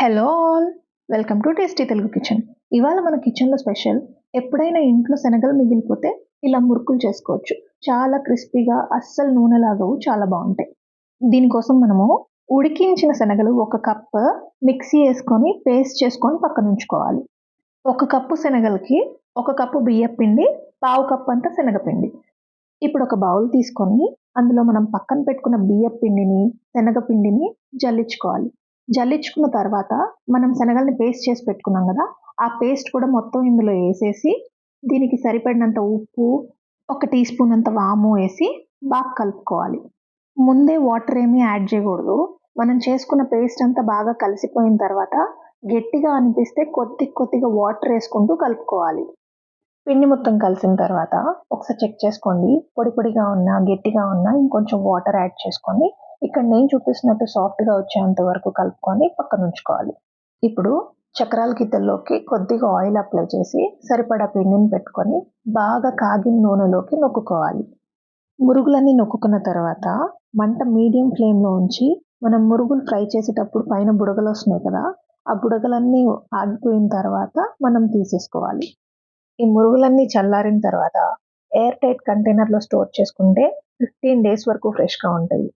Hello all, welcome to tasty Telugu kitchen. ఇవాళ మన కిచెన్లో స్పెషల్, ఎప్పుడైనా ఇంట్లో శనగలు మిగిలిపోతే ఇలా మురుకులు చేసుకోవచ్చు. చాలా క్రిస్పీగా, అస్సలు నూనె లాగవు, చాలా బాగుంటాయి. దీనికోసం మనము ఉడికించిన శనగలు 1 కప్ మిక్సీ వేసుకొని పేస్ట్ చేసుకొని పక్కన ఉంచుకోవాలి. 1 కప్పు శనగలకి 1 కప్పు బియ్యం పిండి, 1/2 కప్ అంత శనగపిండి. ఇప్పుడు ఒక బౌల్ తీసుకొని అందులో మనం పక్కన పెట్టుకున్న బియ్యం పిండిని, శనగపిండిని జల్లించుకోవాలి. జల్లించుకున్న తర్వాత మనం శనగల్ని పేస్ట్ చేసి పెట్టుకున్నాం కదా, ఆ పేస్ట్ కూడా మొత్తం ఇందులో వేసేసి దీనికి సరిపడినంత ఉప్పు, 1 టీ స్పూన్ అంత వాము వేసి బాగా కలుపుకోవాలి. ముందే వాటర్ ఏమీ యాడ్ చేయకూడదు. మనం చేసుకున్న పేస్ట్ అంతా బాగా కలిసిపోయిన తర్వాత గట్టిగా అనిపిస్తే కొద్దిగా వాటర్ వేసుకుంటూ కలుపుకోవాలి. పిండి మొత్తం కలిసిన తర్వాత ఒకసారి చెక్ చేసుకోండి. పొడి పొడిగా ఉన్నా, గట్టిగా ఉన్నా ఇంకొంచెం వాటర్ యాడ్ చేసుకొని ఇక్కడ నేను చూపిస్తున్నట్టు సాఫ్ట్గా వచ్చేంత వరకు కలుపుకొని పక్కన ఉంచుకోవాలి. ఇప్పుడు చక్రాల గిద్దల్లోకి కొద్దిగా ఆయిల్ అప్లై చేసి సరిపడా పిండిని పెట్టుకొని బాగా కాగిన నూనెలోకి నొక్కుకోవాలి. మురుగులన్నీ నొక్కుకున్న తర్వాత మంట మీడియం ఫ్లేమ్లో ఉంచి మనం మురుగులు ఫ్రై చేసేటప్పుడు పైన బుడగలు వస్తున్నాయి కదా, ఆ బుడగలన్నీ ఆగిపోయిన తర్వాత మనం తీసేసుకోవాలి. ఈ మురుగులన్నీ చల్లారిన తర్వాత ఎయిర్ టైట్ కంటైనర్లో స్టోర్ చేసుకుంటే 15 డేస్ వరకు ఫ్రెష్గా ఉంటాయి.